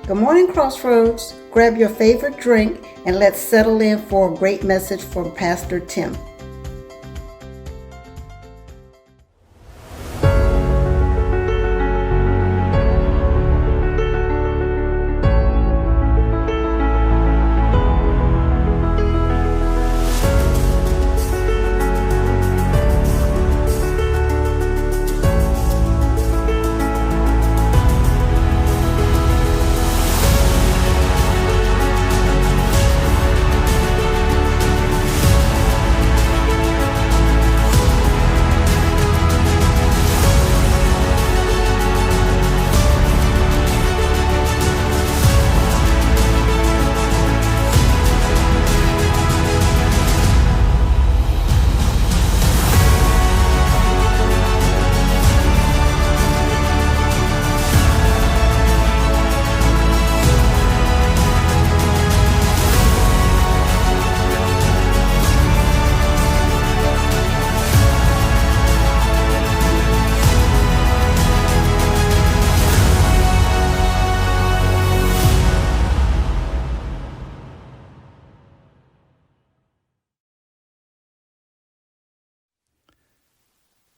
Good morning, Crossroads. Grab your favorite drink and let's settle in for a great message from Pastor Tim.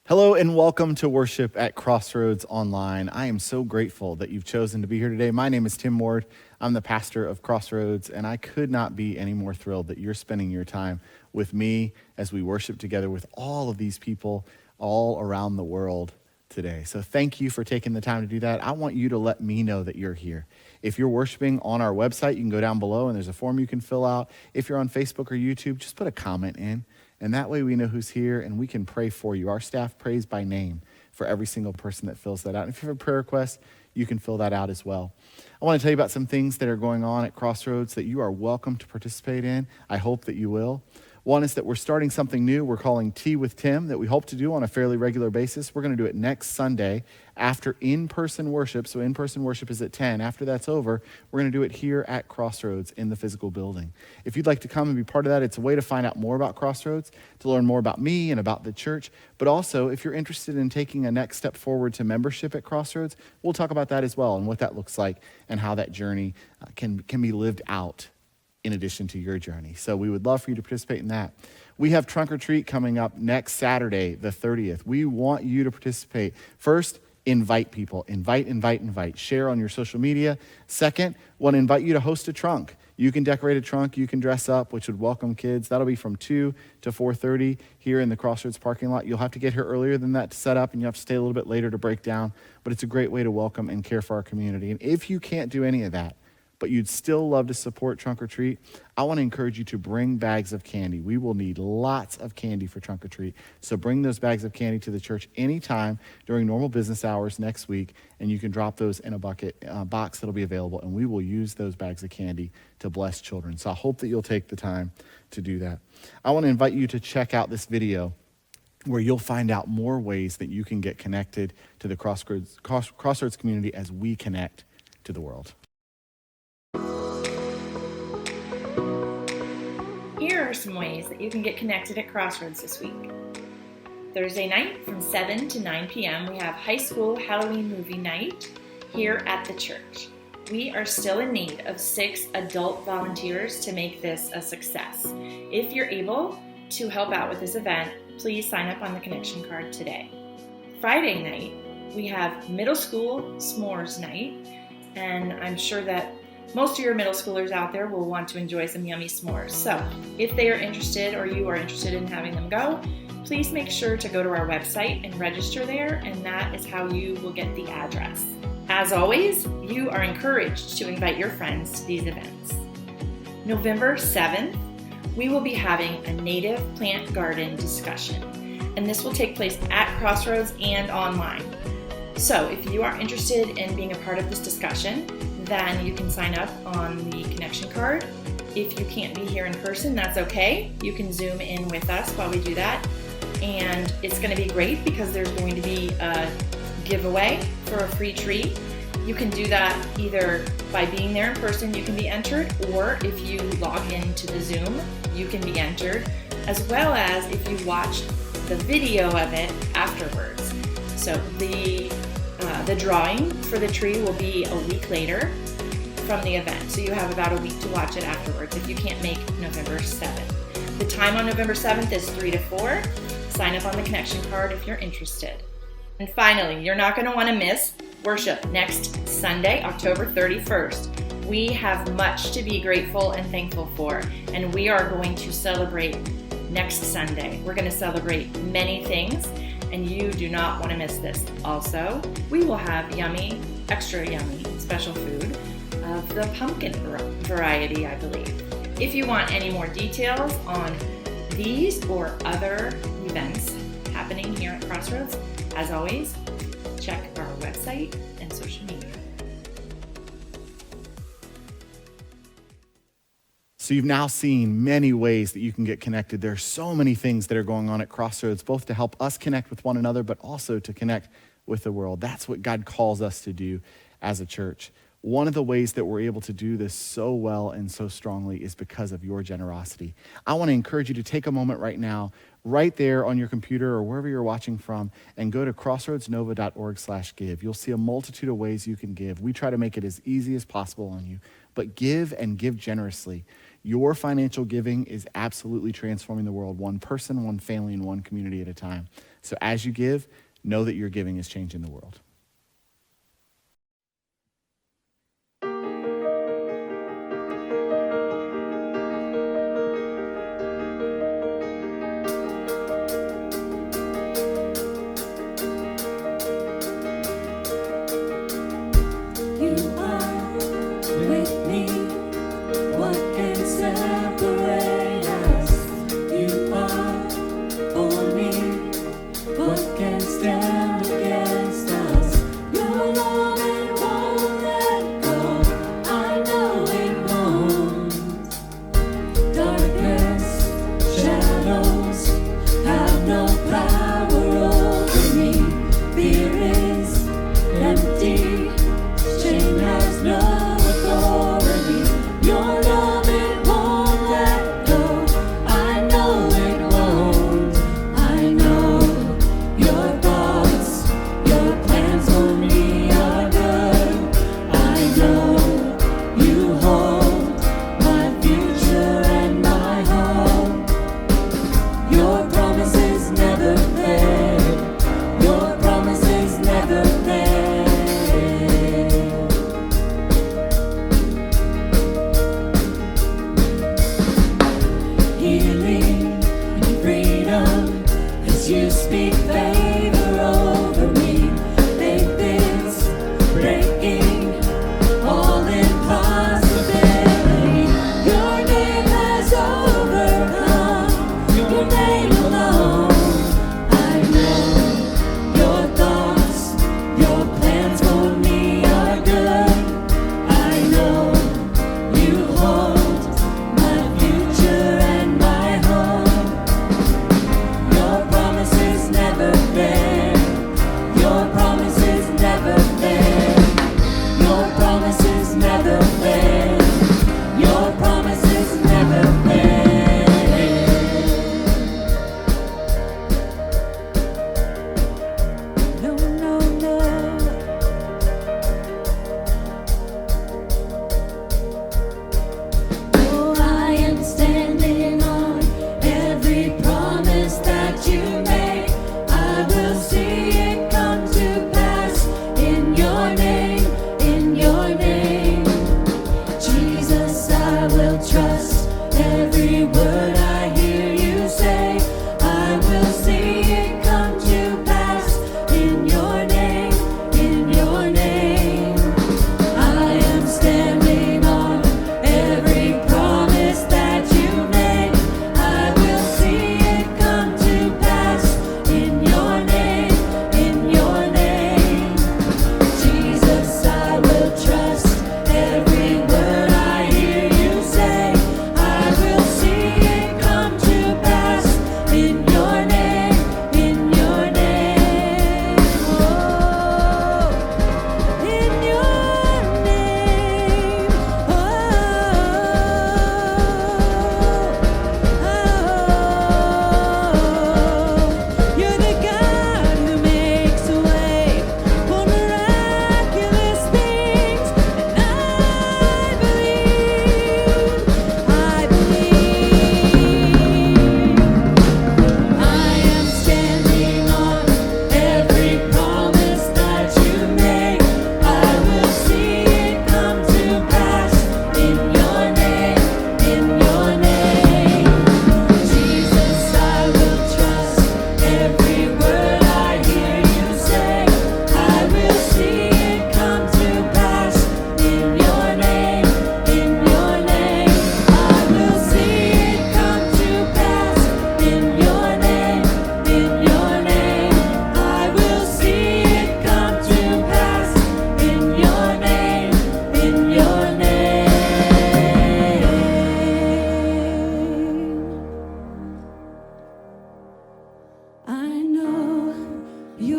Hello and welcome to worship at Crossroads Online. I am so grateful that you've chosen to be here today. My name is Tim Ward. I'm the pastor of Crossroads, and I could not be any more thrilled that you're spending your time with me as we worship together with all of these people all around the world today. So thank you for taking the time to do that. I want you to let me know that you're here. If you're worshiping on our website, you can go down below and there's a form you can fill out. If you're on Facebook or YouTube, just put a comment in. And that way we know who's here and we can pray for you. Our staff prays by name for every single person that fills that out. And if you have a prayer request, you can fill that out as well. I want to tell you about some things that are going on at Crossroads that you are welcome to participate in. I hope that you will. One is that we're starting something new we're calling Tea with Tim that we hope to do on a fairly regular basis. We're going to do it next Sunday after in-person worship. So in-person worship is at 10. After that's over, we're going to do it here at Crossroads in the physical building. If you'd like to come and be part of that, it's a way to find out more about Crossroads, to learn more about me and about the church. But also, if you're interested in taking a next step forward to membership at Crossroads, we'll talk about that as well and what that looks like and how that journey can be lived out in addition to your journey. So we would love for you to participate in that. We have Trunk or Treat coming up next Saturday, the 30th. We want you to participate. First, invite people. Invite. Share on your social media. Second, want to invite you to host a trunk. You can decorate a trunk. You can dress up, which would welcome kids. That'll be from 2 to 4:30 here in the Crossroads parking lot. You'll have to get here earlier than that to set up, and you have to stay a little bit later to break down. But it's a great way to welcome and care for our community. And if you can't do any of that, but you'd still love to support Trunk or Treat, I want to encourage you to bring bags of candy. We will need lots of candy for Trunk or Treat. So bring those bags of candy to the church anytime during normal business hours next week, and you can drop those in a box that'll be available, and we will use those bags of candy to bless children. So I hope that you'll take the time to do that. I want to invite you to check out this video where you'll find out more ways that you can get connected to the Crossroads community as we connect to the world. Here are some ways that you can get connected at Crossroads this week. Thursday night from 7 to 9 p.m. we have high school Halloween movie night here at the church. We are still in need of 6 adult volunteers to make this a success. If you're able to help out with this event, please sign up on the connection card today. Friday night we have middle school s'mores night, and I'm sure that most of your middle schoolers out there will want to enjoy some yummy s'mores. So if they are interested or you are interested in having them go, please make sure to go to our website and register there, and that is how you will get the address. As always, you are encouraged to invite your friends to these events. November 7th, we will be having a native plant garden discussion, and this will take place at Crossroads and online. So if you are interested in being a part of this discussion, then you can sign up on the connection card. If you can't be here in person, that's okay. You can Zoom in with us while we do that. And it's going to be great because there's going to be a giveaway for a free tree. You can do that either by being there in person, you can be entered, or if you log into the Zoom, you can be entered, as well as if you watch the video of it afterwards. So the drawing for the tree will be a week later. from the event. So you have about a week to watch it afterwards if you can't make November 7th. The time on November 7th is 3 to 4. Sign up on the connection card if you're interested. And finally, you're not going to want to miss worship next Sunday, October 31st. We have much to be grateful and thankful for, and we are going to celebrate next Sunday. We're going to celebrate many things, and you do not want to miss this. Also, we will have yummy, extra yummy, special food of the pumpkin variety, I believe. If you want any more details on these or other events happening here at Crossroads, as always, check our website and social media. So you've now seen many ways that you can get connected. There are so many things that are going on at Crossroads, both to help us connect with one another, but also to connect with the world. That's what God calls us to do as a church. One of the ways that we're able to do this so well and so strongly is because of your generosity. I want to encourage you to take a moment right now, right there on your computer or wherever you're watching from, and go to crossroadsnova.org/give. You'll see a multitude of ways you can give. We try to make it as easy as possible on you, but give and give generously. Your financial giving is absolutely transforming the world, one person, one family, and one community at a time. So as you give, know that your giving is changing the world.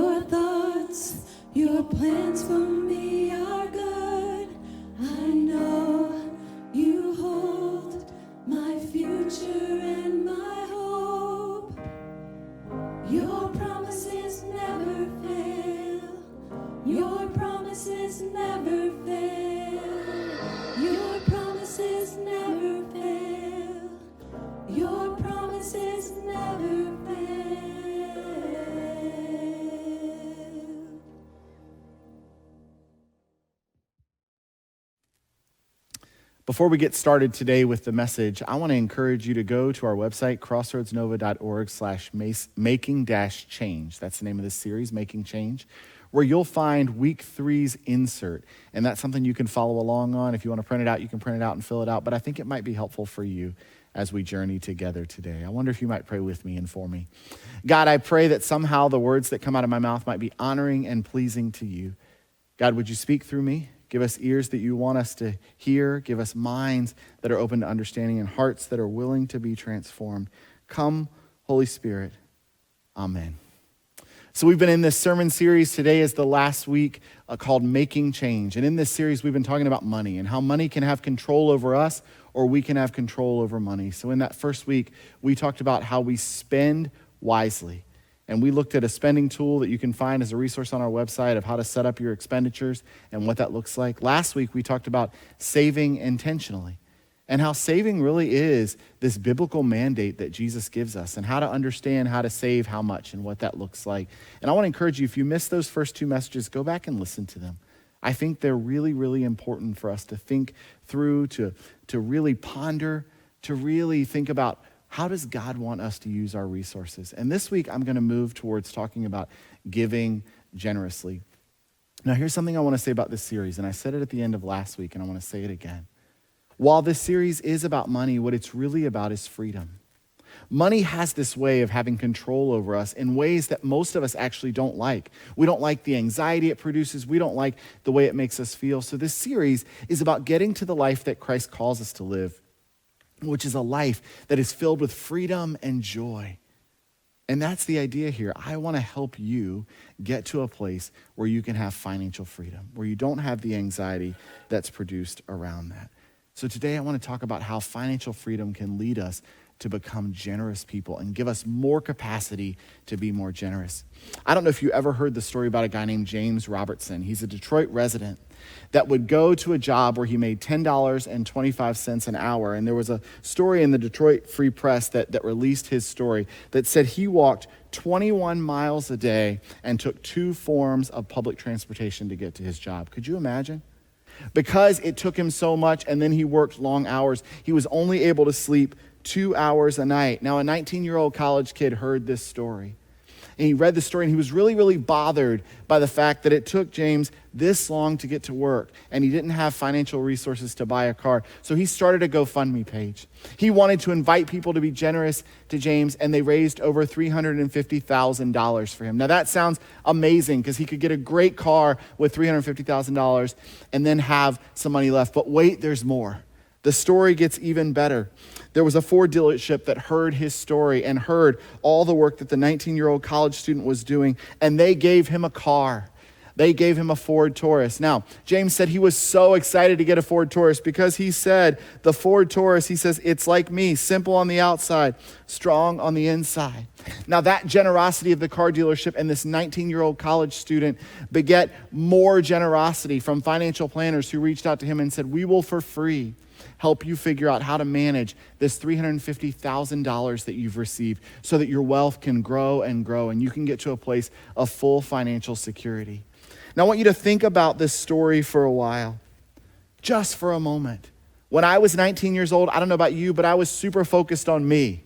Your thoughts, your plans for me are good. I know you hold my future and my hope. Your promises never fail. Your promises never fail. Your promises never fail. Your promises never fail. Before we get started today with the message, I want to encourage you to go to our website, crossroadsnova.org/making-change. That's the name of this series, Making Change, where you'll find week 3's insert. And that's something you can follow along on. If you want to print it out, you can print it out and fill it out. But I think it might be helpful for you as we journey together today. I wonder if you might pray with me and for me. God, I pray that somehow the words that come out of my mouth might be honoring and pleasing to you. God, would you speak through me? Give us ears that you want us to hear. Give us minds that are open to understanding and hearts that are willing to be transformed. Come, Holy Spirit. Amen. So we've been in this sermon series. Today is the last week called Making Change. And in this series, we've been talking about money and how money can have control over us or we can have control over money. So in that first week, we talked about how we spend wisely. And we looked at a spending tool that you can find as a resource on our website of how to set up your expenditures and what that looks like. Last week, we talked about saving intentionally and how saving really is this biblical mandate that Jesus gives us and how to understand how to save how much and what that looks like. And I want to encourage you, if you missed those first 2 messages, go back and listen to them. I think they're really, really important for us to think through, to really ponder, to really think about how does God want us to use our resources? And this week, I'm going to move towards talking about giving generously. Now, here's something I want to say about this series, and I said it at the end of last week, and I want to say it again. While this series is about money, what it's really about is freedom. Money has this way of having control over us in ways that most of us actually don't like. We don't like the anxiety it produces. We don't like the way it makes us feel. So this series is about getting to the life that Christ calls us to live, which is a life that is filled with freedom and joy. And that's the idea here. I want to help you get to a place where you can have financial freedom, where you don't have the anxiety that's produced around that. So today I want to talk about how financial freedom can lead us to become generous people and give us more capacity to be more generous. I don't know if you ever heard the story about a guy named James Robertson. He's a Detroit resident that would go to a job where he made $10.25 an hour. And there was a story in the Detroit Free Press that released his story that said he walked 21 miles a day and took 2 forms of public transportation to get to his job. Could you imagine? Because it took him so much and then he worked long hours, he was only able to sleep 2 hours a night. Now, a 19-year-old college kid heard this story. And he read the story and he was really, really bothered by the fact that it took James this long to get to work and he didn't have financial resources to buy a car. So he started a GoFundMe page. He wanted to invite people to be generous to James and they raised over $350,000 for him. Now that sounds amazing because he could get a great car with $350,000 and then have some money left. But wait, there's more. The story gets even better. There was a Ford dealership that heard his story and heard all the work that the 19-year-old college student was doing, and they gave him a car. They gave him a Ford Taurus. Now, James said he was so excited to get a Ford Taurus because he said the Ford Taurus, he says, it's like me, simple on the outside, strong on the inside. Now, that generosity of the car dealership and this 19-year-old college student beget more generosity from financial planners who reached out to him and said, we will for free help you figure out how to manage this $350,000 that you've received so that your wealth can grow and grow and you can get to a place of full financial security. Now, I want you to think about this story for a while, just for a moment. When I was 19 years old, I don't know about you, but I was super focused on me.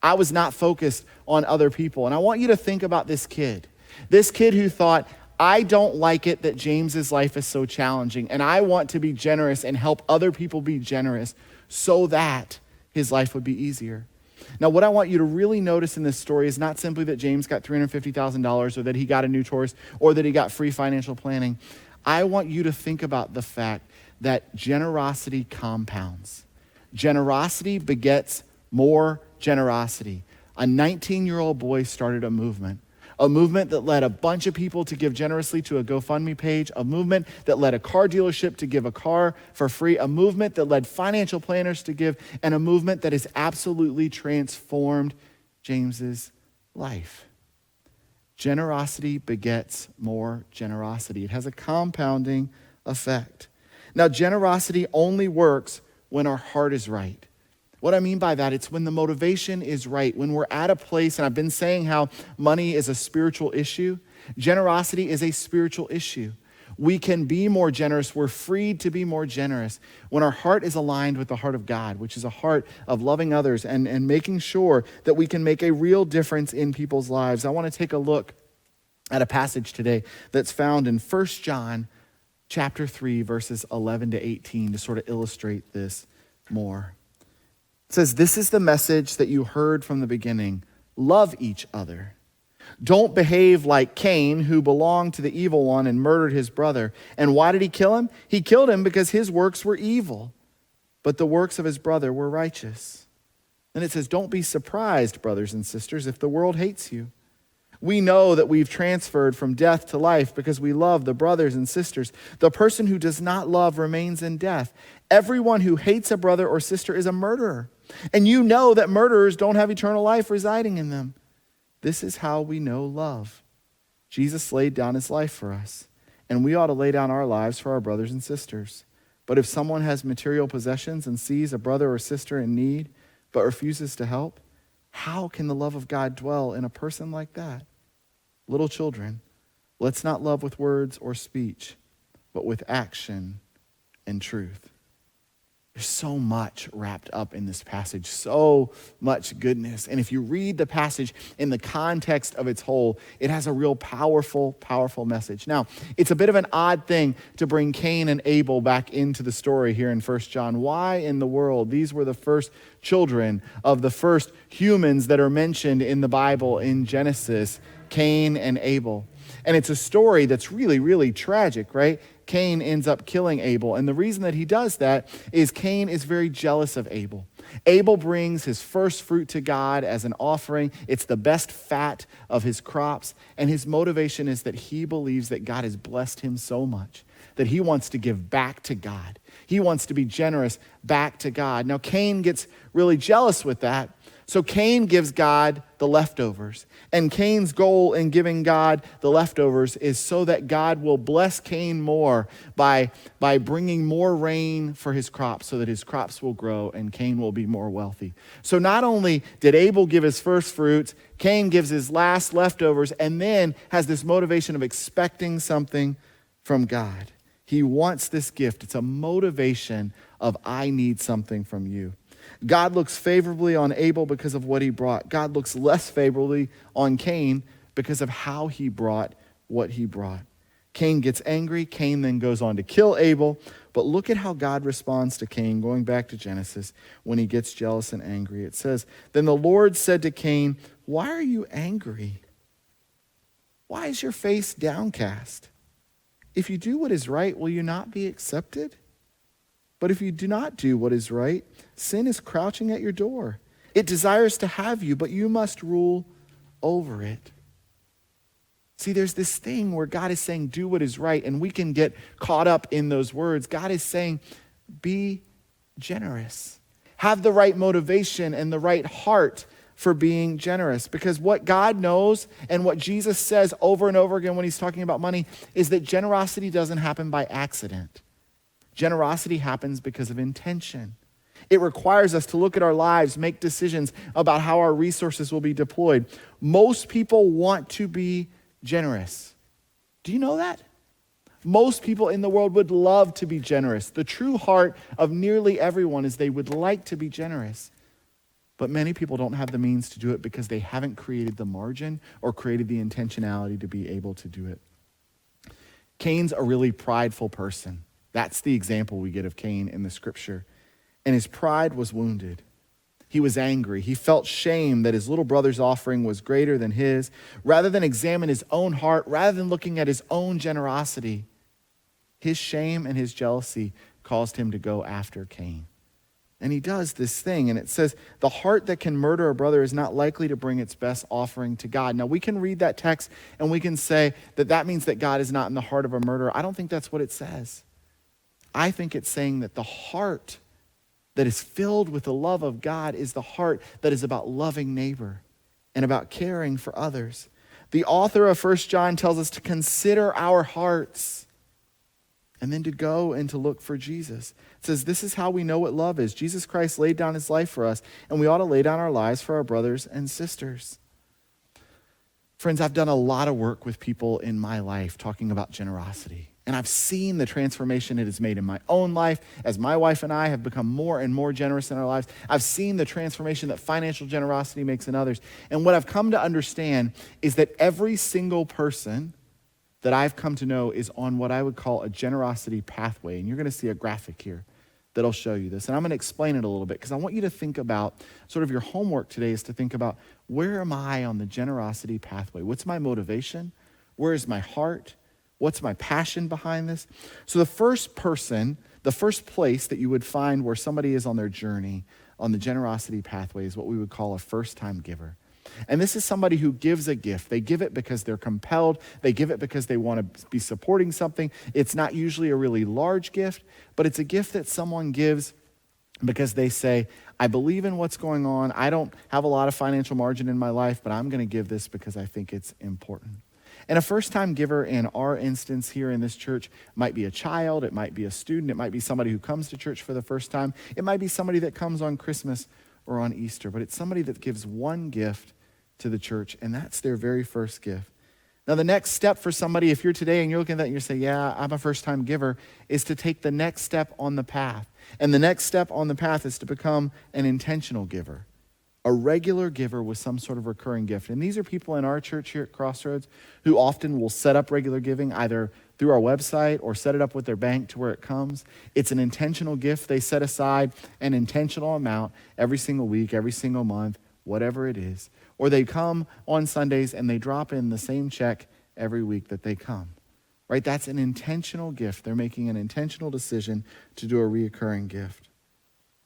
I was not focused on other people. And I want you to think about this kid who thought, I don't like it that James's life is so challenging, and I want to be generous and help other people be generous so that his life would be easier. Now, what I want you to really notice in this story is not simply that James got $350,000 or that he got a new Taurus or that he got free financial planning. I want you to think about the fact that generosity compounds. Generosity begets more generosity. A 19-year-old boy started a movement A movement that led a bunch of people to give generously to a GoFundMe page, a movement that led a car dealership to give a car for free, a movement that led financial planners to give, and a movement that has absolutely transformed James's life. Generosity begets more generosity. It has a compounding effect. Now, generosity only works when our heart is right. What I mean by that, it's when the motivation is right, when we're at a place, and I've been saying how money is a spiritual issue. Generosity is a spiritual issue. We can be more generous. We're freed to be more generous when our heart is aligned with the heart of God, which is a heart of loving others and making sure that we can make a real difference in people's lives. I want to take a look at a passage today that's found in 1 John chapter 3, verses 11 to 18 to sort of illustrate this more. It says, "This is the message that you heard from the beginning. Love each other. Don't behave like Cain, who belonged to the evil one and murdered his brother. And why did he kill him? He killed him because his works were evil, but the works of his brother were righteous." Then it says, "Don't be surprised, brothers and sisters, if the world hates you. We know that we've transferred from death to life because we love the brothers and sisters. The person who does not love remains in death. Everyone who hates a brother or sister is a murderer. And you know that murderers don't have eternal life residing in them. This is how we know love. Jesus laid down his life for us, and we ought to lay down our lives for our brothers and sisters. But if someone has material possessions and sees a brother or sister in need, but refuses to help, how can the love of God dwell in a person like that? Little children, let's not love with words or speech, but with action and truth." There's so much wrapped up in this passage, so much goodness. And if you read the passage in the context of its whole, it has a real powerful, powerful message. Now, it's a bit of an odd thing to bring Cain and Abel back into the story here in 1 John. Why in the world? These were the first children of the first humans that are mentioned in the Bible in Genesis, Cain and Abel. And it's a story that's really, really tragic, right? Cain ends up killing Abel. And the reason that he does that is Cain is very jealous of Abel. Abel brings his first fruit to God as an offering. It's the best fat of his crops. And his motivation is that he believes that God has blessed him so much that he wants to give back to God. He wants to be generous back to God. Now, Cain gets really jealous with that. So Cain gives God the leftovers. And Cain's goal in giving God the leftovers is so that God will bless Cain more by bringing more rain for his crops so that his crops will grow and Cain will be more wealthy. So not only did Abel give his first fruits, Cain gives his last leftovers and then has this motivation of expecting something from God. He wants this gift. It's a motivation of, I need something from you. God looks favorably on Abel because of what he brought. God looks less favorably on Cain because of how he brought what he brought. Cain gets angry. Cain then goes on to kill Abel. But look at how God responds to Cain, going back to Genesis, when he gets jealous and angry. It says, "Then the Lord said to Cain, 'Why are you angry? Why is your face downcast? If you do what is right, will you not be accepted? But if you do not do what is right, sin is crouching at your door. It desires to have you, but you must rule over it.'" See, there's this thing where God is saying, do what is right, and we can get caught up in those words. God is saying, be generous. Have the right motivation and the right heart for being generous. Because what God knows and what Jesus says over and over again when he's talking about money is that generosity doesn't happen by accident. Generosity happens because of intention. It requires us to look at our lives, make decisions about how our resources will be deployed. Most people want to be generous. Do you know that? Most people in the world would love to be generous. The true heart of nearly everyone is they would like to be generous. But many people don't have the means to do it because they haven't created the margin or created the intentionality to be able to do it. Cain's a really prideful person. That's the example we get of Cain in the scripture. And his pride was wounded. He was angry. He felt shame that his little brother's offering was greater than his. Rather than examine his own heart, rather than looking at his own generosity, his shame and his jealousy caused him to go after Cain. And he does this thing, and it says, the heart that can murder a brother is not likely to bring its best offering to God. Now, we can read that text, and we can say that that means that God is not in the heart of a murderer. I don't think that's what it says. I think it's saying that the heart that is filled with the love of God is the heart that is about loving neighbor and about caring for others. The author of 1 John tells us to consider our hearts and then to go and to look for Jesus. It says, this is how we know what love is. Jesus Christ laid down his life for us, and we ought to lay down our lives for our brothers and sisters. Friends, I've done a lot of work with people in my life talking about generosity. And I've seen the transformation it has made in my own life as my wife and I have become more and more generous in our lives. I've seen the transformation that financial generosity makes in others. And what I've come to understand is that every single person that I've come to know is on what I would call a generosity pathway. And you're going to see a graphic here that'll show you this. And I'm going to explain it a little bit because I want you to think about, sort of your homework today is to think about, where am I on the generosity pathway? What's my motivation? Where is my heart? What's my passion behind this? So the first person, the first place that you would find where somebody is on their journey on the generosity pathway is what we would call a first-time giver. And this is somebody who gives a gift. They give it because they're compelled. They give it because they want to be supporting something. It's not usually a really large gift, but it's a gift that someone gives because they say, I believe in what's going on. I don't have a lot of financial margin in my life, but I'm going to give this because I think it's important. And a first-time giver in our instance here in this church might be a child, it might be a student, it might be somebody who comes to church for the first time, it might be somebody that comes on Christmas or on Easter, but it's somebody that gives one gift to the church, and that's their very first gift. Now, the next step for somebody, if you're today and you're looking at that and you say, yeah, I'm a first-time giver, is to take the next step on the path. And the next step on the path is to become an intentional giver, a regular giver with some sort of recurring gift. And these are people in our church here at Crossroads who often will set up regular giving either through our website or set it up with their bank to where it comes. It's an intentional gift. They set aside an intentional amount every single week, every single month, whatever it is. Or they come on Sundays and they drop in the same check every week that they come. Right? That's an intentional gift. They're making an intentional decision to do a reoccurring gift.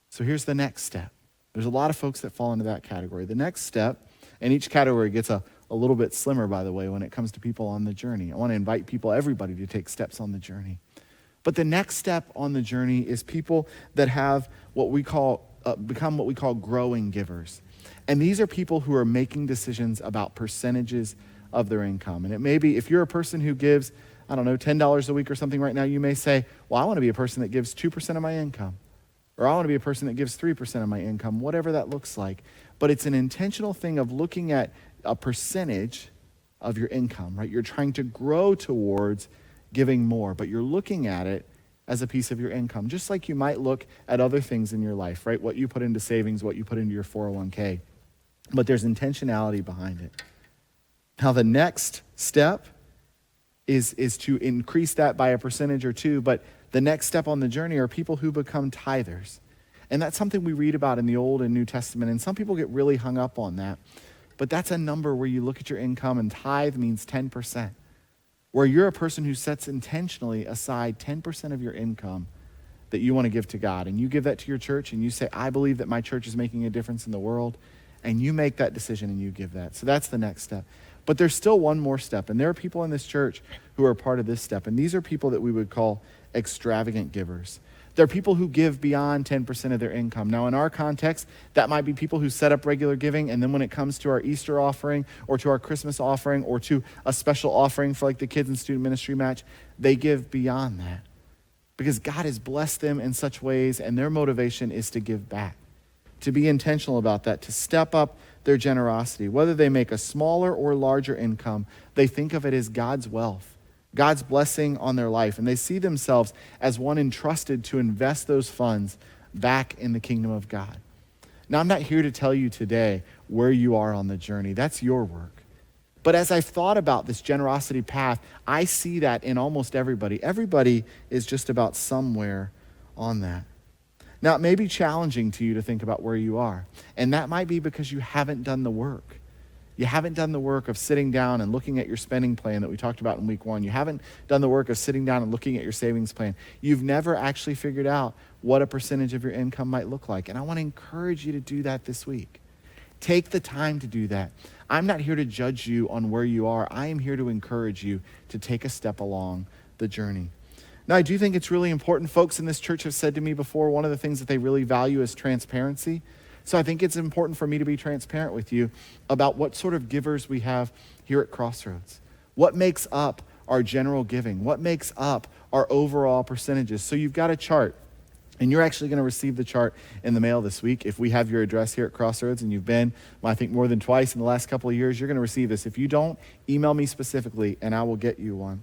So here's the next step. There's a lot of folks that fall into that category. The next step, and each category gets a little bit slimmer, by the way, when it comes to people on the journey. I want to invite people, everybody, to take steps on the journey. But the next step on the journey is people that have what we call, become what we call growing givers. And these are people who are making decisions about percentages of their income. And it may be, if you're a person who gives, I don't know, $10 a week or something right now, you may say, well, I want to be a person that gives 2% of my income. Or I want to be a person that gives 3% of my income, whatever that looks like. But it's an intentional thing of looking at a percentage of your income, right? You're trying to grow towards giving more, but you're looking at it as a piece of your income, just like you might look at other things in your life, right? What you put into savings, what you put into your 401k. But there's intentionality behind it. Now, the next step is to increase that by a percentage or two, but the next step on the journey are people who become tithers. And that's something we read about in the Old and New Testament, and some people get really hung up on that. But that's a number where you look at your income, and tithe means 10%, where you're a person who sets intentionally aside 10% of your income that you want to give to God. And you give that to your church, and you say, I believe that my church is making a difference in the world. And you make that decision and you give that. So that's the next step. But there's still one more step. And there are people in this church who are part of this step. And these are people that we would call extravagant givers. They're people who give beyond 10% of their income. Now, in our context, that might be people who set up regular giving, and then when it comes to our Easter offering or to our Christmas offering or to a special offering for like the kids and student ministry match, they give beyond that because God has blessed them in such ways, and their motivation is to give back, to be intentional about that, to step up their generosity. Whether they make a smaller or larger income, they think of it as God's wealth, God's blessing on their life, and they see themselves as one entrusted to invest those funds back in the kingdom of God. Now, I'm not here to tell you today where you are on the journey. That's your work. But as I've thought about this generosity path, I see that in almost everybody. Everybody is just about somewhere on that. Now, it may be challenging to you to think about where you are, and that might be because you haven't done the work. You haven't done the work of sitting down and looking at your spending plan that we talked about in week 1. You haven't done the work of sitting down and looking at your savings plan. You've never actually figured out what a percentage of your income might look like. And I want to encourage you to do that this week. Take the time to do that. I'm not here to judge you on where you are. I am here to encourage you to take a step along the journey. Now, I do think it's really important. Folks in this church have said to me before, one of the things that they really value is transparency. So I think it's important for me to be transparent with you about what sort of givers we have here at Crossroads. What makes up our general giving? What makes up our overall percentages? So you've got a chart. And you're actually going to receive the chart in the mail this week. If we have your address here at Crossroads and you've been, I think, more than twice in the last couple of years, you're going to receive this. If you don't, email me specifically and I will get you one.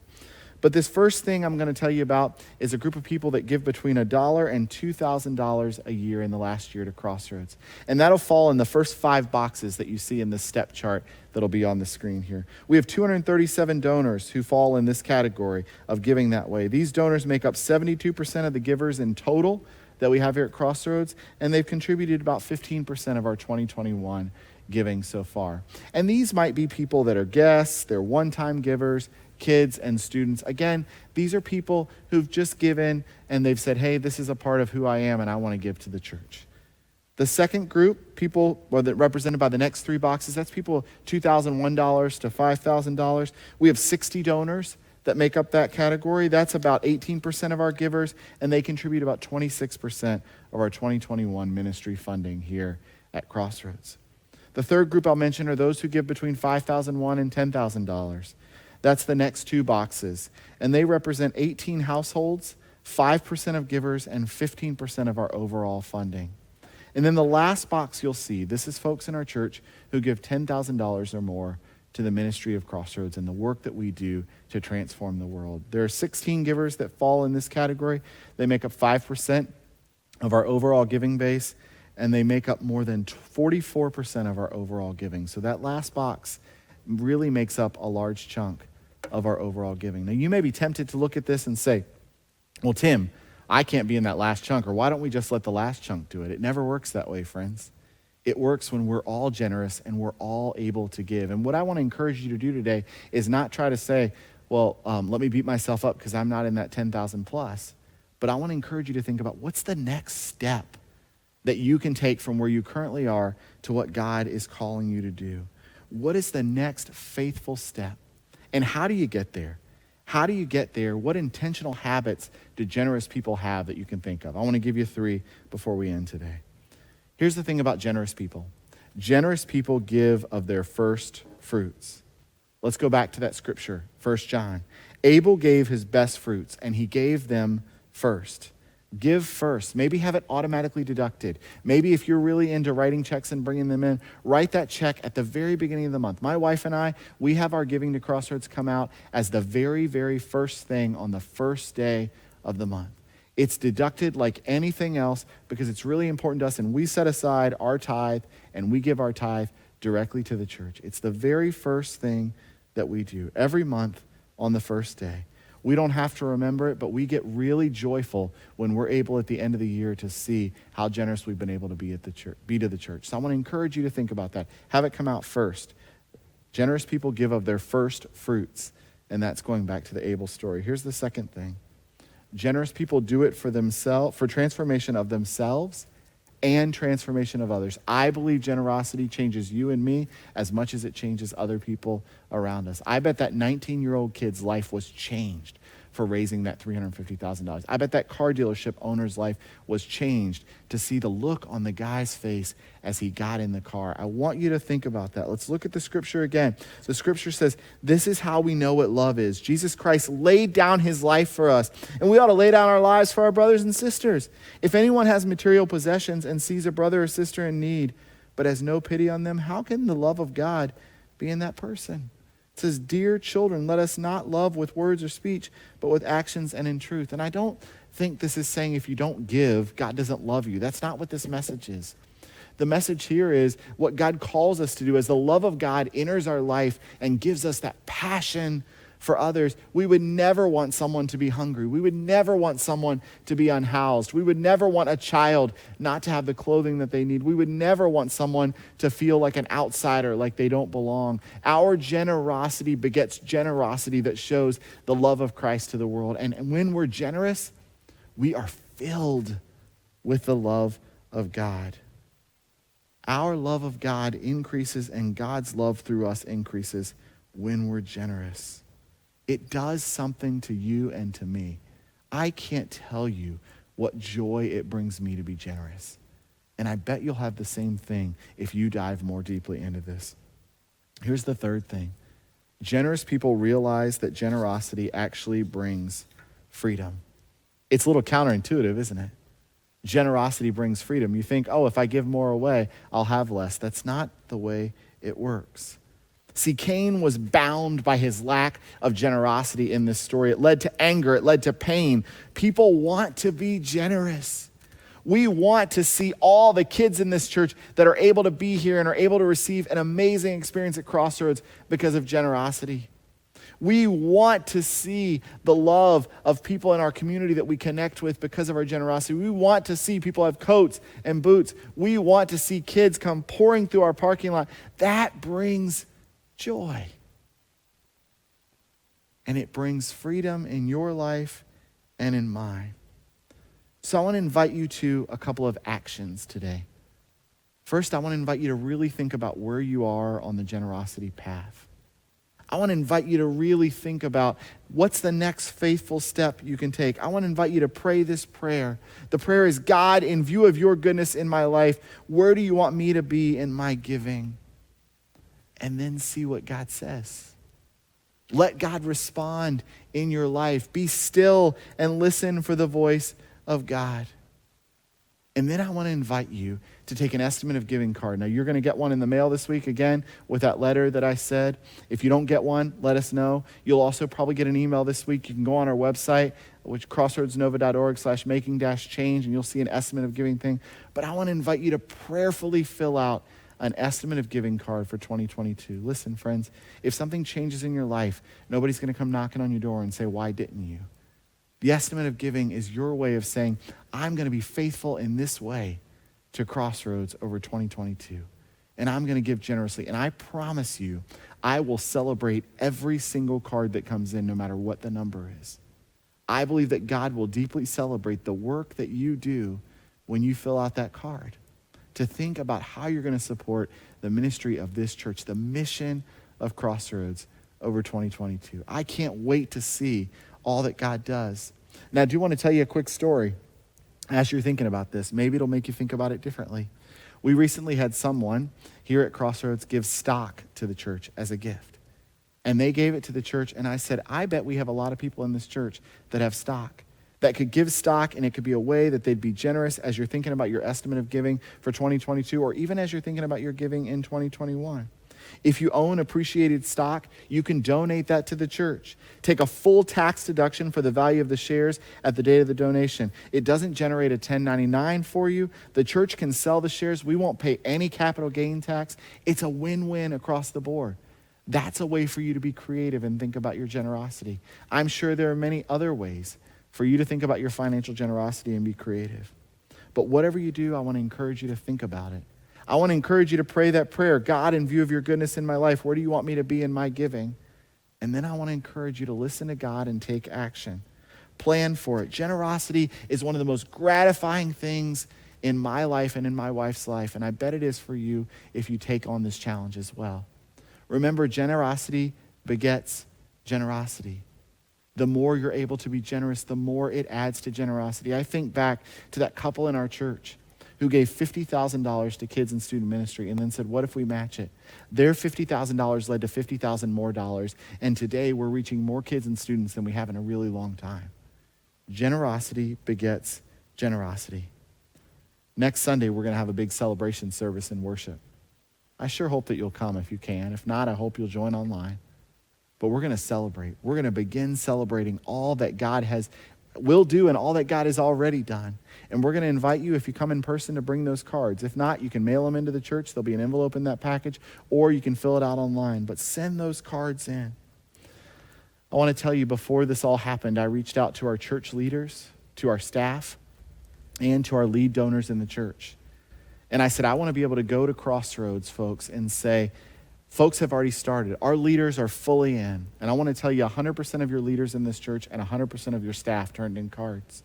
But this first thing I'm going to tell you about is a group of people that give between $1 and $2,000 a year in the last year to Crossroads. And that'll fall in the first 5 boxes that you see in this step chart that'll be on the screen here. We have 237 donors who fall in this category of giving that way. These donors make up 72% of the givers in total that we have here at Crossroads, and they've contributed about 15% of our 2021 giving so far. And these might be people that are guests, they're one-time givers, kids and students. Again, these are people who've just given and they've said, hey, this is a part of who I am and I want to give to the church. The second group, people that represented by the next 3 boxes, that's people $2,001 to $5,000. We have 60 donors that make up that category. That's about 18% of our givers, and they contribute about 26% of our 2021 ministry funding here at Crossroads. The third group I'll mention are those who give between $5,001 and $10,000. That's the next 2 boxes, and they represent 18 households, 5% of givers, and 15% of our overall funding. And then the last box you'll see, this is folks in our church who give $10,000 or more to the ministry of Crossroads and the work that we do to transform the world. There are 16 givers that fall in this category. They make up 5% of our overall giving base, and they make up more than 44% of our overall giving. So that last box really makes up a large chunk of our overall giving. Now, you may be tempted to look at this and say, well, Tim, I can't be in that last chunk, or why don't we just let the last chunk do it? It never works that way, friends. It works when we're all generous and we're all able to give. And what I want to encourage you to do today is not try to say, well, let me beat myself up because I'm not in that 10,000 plus. But I want to encourage you to think about what's the next step that you can take from where you currently are to what God is calling you to do. What is the next faithful step? And how do you get there? How do you get there? What intentional habits do generous people have that you can think of? I want to give you 3 before we end today. Here's the thing about generous people. Generous people give of their first fruits. Let's go back to that scripture, 1 John. Abel gave his best fruits, and he gave them first. Give first. Maybe have it automatically deducted. Maybe if you're really into writing checks and bringing them in, write that check at the very beginning of the month. My wife and I, we have our giving to Crossroads come out as the very, very first thing on the first day of the month. It's deducted like anything else because it's really important to us, and we set aside our tithe and we give our tithe directly to the church. It's the very first thing that we do every month on the first day. We don't have to remember it, but we get really joyful when we're able at the end of the year to see how generous we've been able to be at the church, be to the church. So I want to encourage you to think about that. Have it come out first. Generous people give of their first fruits, and that's going back to the Abel story. Here's the second thing. Generous people do it for themselves, for transformation of themselves and transformation of others. I believe generosity changes you and me as much as it changes other people around us. I bet that 19-year-old kid's life was changed for raising that $350,000. I bet that car dealership owner's life was changed to see the look on the guy's face as he got in the car. I want you to think about that. Let's look at the scripture again. The scripture says, this is how we know what love is. Jesus Christ laid down his life for us, and we ought to lay down our lives for our brothers and sisters. If anyone has material possessions and sees a brother or sister in need, but has no pity on them, how can the love of God be in that person? It says, dear children, let us not love with words or speech, but with actions and in truth. And I don't think this is saying if you don't give, God doesn't love you. That's not what this message is. The message here is what God calls us to do as the love of God enters our life and gives us that passion for others. We would never want someone to be hungry. We would never want someone to be unhoused. We would never want a child not to have the clothing that they need. We would never want someone to feel like an outsider, like they don't belong. Our generosity begets generosity that shows the love of Christ to the world. And when we're generous, we are filled with the love of God. Our love of God increases and God's love through us increases when we're generous. It does something to you and to me. I can't tell you what joy it brings me to be generous. And I bet you'll have the same thing if you dive more deeply into this. Here's the third thing. Generous people realize that generosity actually brings freedom. It's a little counterintuitive, isn't it? Generosity brings freedom. You think, oh, if I give more away, I'll have less. That's not the way it works. See, Cain was bound by his lack of generosity in this story. It led to anger. It led to pain. People want to be generous. We want to see all the kids in this church that are able to be here and are able to receive an amazing experience at Crossroads because of generosity. We want to see the love of people in our community that we connect with because of our generosity. We want to see people have coats and boots. We want to see kids come pouring through our parking lot. That brings joy. And it brings freedom in your life and in mine. So I want to invite you to a couple of actions today. First, I want to invite you to really think about where you are on the generosity path. I want to invite you to really think about what's the next faithful step you can take. I want to invite you to pray this prayer. The prayer is, God, in view of your goodness in my life, where do you want me to be in my giving? And then see what God says. Let God respond in your life. Be still and listen for the voice of God. And then I want to invite you to take an estimate of giving card. Now, you're going to get one in the mail this week, again, with that letter that I said. If you don't get one, let us know. You'll also probably get an email this week. You can go on our website, which crossroadsnova.org/making-change, and you'll see an estimate of giving thing. But I want to invite you to prayerfully fill out an estimate of giving card for 2022. Listen, friends, if something changes in your life, nobody's going to come knocking on your door and say, why didn't you? The estimate of giving is your way of saying, I'm going to be faithful in this way to Crossroads over 2022. And I'm going to give generously. And I promise you, I will celebrate every single card that comes in, no matter what the number is. I believe that God will deeply celebrate the work that you do when you fill out that card. To think about how you're going to support the ministry of this church, the mission of Crossroads over 2022. I can't wait to see all that God does. Now, I do want to tell you a quick story as you're thinking about this. Maybe it'll make you think about it differently. We recently had someone here at Crossroads give stock to the church as a gift. And they gave it to the church, and I said, I bet we have a lot of people in this church that have stock, that could give stock, and it could be a way that they'd be generous as you're thinking about your estimate of giving for 2022, or even as you're thinking about your giving in 2021. If you own appreciated stock, you can donate that to the church. Take a full tax deduction for the value of the shares at the date of the donation. It doesn't generate a 1099 for you. The church can sell the shares. We won't pay any capital gain tax. It's a win-win across the board. That's a way for you to be creative and think about your generosity. I'm sure there are many other ways for you to think about your financial generosity and be creative. But whatever you do, I want to encourage you to think about it. I want to encourage you to pray that prayer. God, in view of your goodness in my life, where do you want me to be in my giving? And then I want to encourage you to listen to God and take action. Plan for it. Generosity is one of the most gratifying things in my life and in my wife's life. And I bet it is for you if you take on this challenge as well. Remember, generosity begets generosity. The more you're able to be generous, the more it adds to generosity. I think back to that couple in our church who gave $50,000 to kids in student ministry and then said, what if we match it? Their $50,000 led to $50,000 more dollars, and today we're reaching more kids and students than we have in a really long time. Generosity begets generosity. Next Sunday, we're going to have a big celebration service and worship. I sure hope that you'll come if you can. If not, I hope you'll join online. But we're going to celebrate. We're going to begin celebrating all that God will do and all that God has already done. And we're going to invite you, if you come in person, to bring those cards. If not, you can mail them into the church. There'll be an envelope in that package, or you can fill it out online. But send those cards in. I want to tell you, before this all happened, I reached out to our church leaders, to our staff, and to our lead donors in the church. And I said, I want to be able to go to Crossroads, folks, and say, folks have already started. Our leaders are fully in. And I want to tell you, 100% of your leaders in this church and 100% of your staff turned in cards.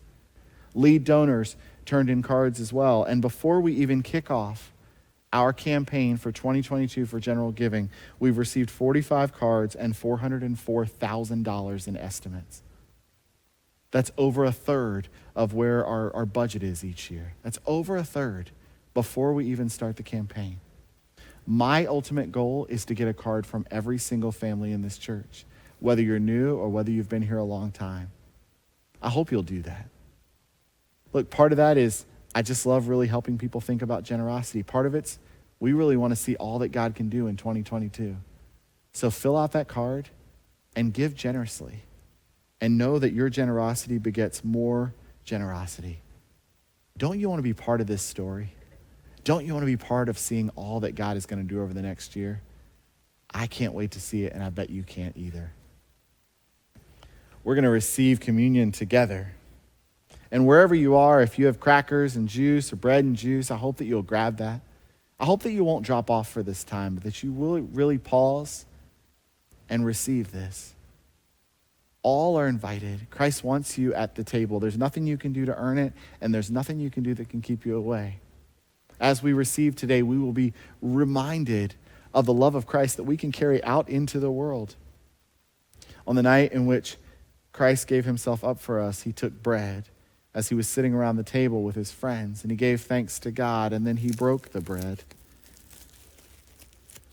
Lead donors turned in cards as well. And before we even kick off our campaign for 2022 for general giving, we've received 45 cards and $404,000 in estimates. That's over a third of where our budget is each year. That's over a third before we even start the campaign. My ultimate goal is to get a card from every single family in this church, whether you're new or whether you've been here a long time. I hope you'll do that. Look, part of that is I just love really helping people think about generosity. Part of it's we really want to see all that God can do in 2022. So fill out that card and give generously. And know that your generosity begets more generosity. Don't you want to be part of this story? Don't you want to be part of seeing all that God is going to do over the next year? I can't wait to see it, and I bet you can't either. We're going to receive communion together. And wherever you are, if you have crackers and juice or bread and juice, I hope that you'll grab that. I hope that you won't drop off for this time, but that you will really pause and receive this. All are invited. Christ wants you at the table. There's nothing you can do to earn it, and there's nothing you can do that can keep you away. As we receive today, we will be reminded of the love of Christ that we can carry out into the world. On the night in which Christ gave himself up for us, he took bread as he was sitting around the table with his friends, and he gave thanks to God, and then he broke the bread.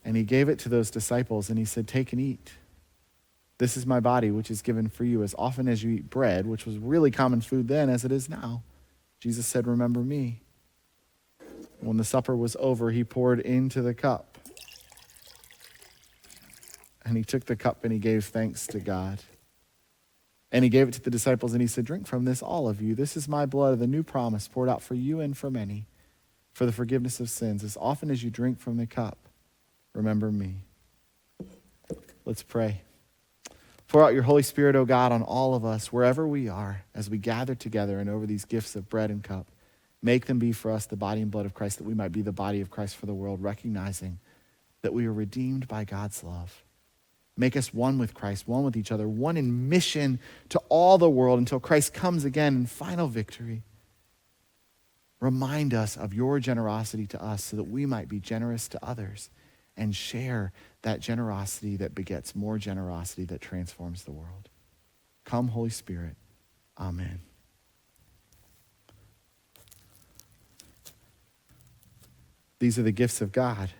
And he gave it to those disciples, and he said, "Take and eat. This is my body, which is given for you. As often as you eat bread," which was really common food then as it is now, Jesus said, "Remember me." When the supper was over, he poured into the cup. And he took the cup and he gave thanks to God. And he gave it to the disciples and he said, "Drink from this, all of you. This is my blood of the new promise poured out for you and for many for the forgiveness of sins. As often as you drink from the cup, remember me." Let's pray. Pour out your Holy Spirit, O God, on all of us, wherever we are, as we gather together and over these gifts of bread and cup. Make them be for us the body and blood of Christ, that we might be the body of Christ for the world, recognizing that we are redeemed by God's love. Make us one with Christ, one with each other, one in mission to all the world until Christ comes again in final victory. Remind us of your generosity to us so that we might be generous to others and share that generosity that begets more generosity that transforms the world. Come, Holy Spirit. Amen. These are the gifts of God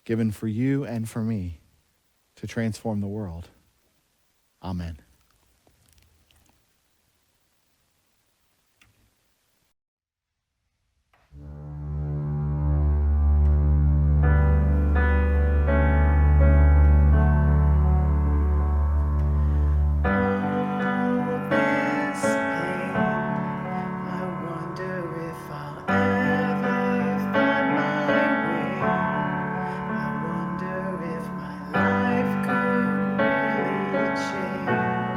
given for you and for me to transform the world. Amen. I wonder if my life could really change.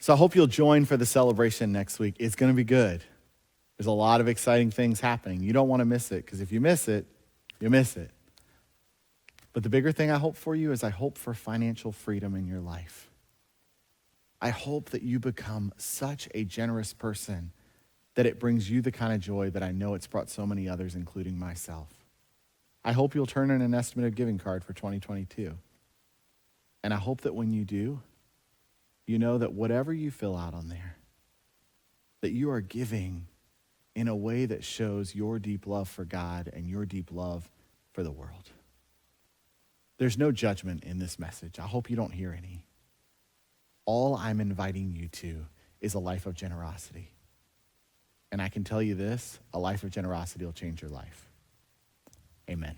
So I hope you'll join for the celebration next week. It's going to be good. There's a lot of exciting things happening. You don't want to miss it, because if you miss it, you miss it. But the bigger thing I hope for you is I hope for financial freedom in your life. I hope that you become such a generous person that it brings you the kind of joy that I know it's brought so many others, including myself. I hope you'll turn in an estimated giving card for 2022. And I hope that when you do, you know that whatever you fill out on there, that you are giving in a way that shows your deep love for God and your deep love for the world. There's no judgment in this message. I hope you don't hear any. All I'm inviting you to is a life of generosity. And I can tell you this, a life of generosity will change your life. Amen.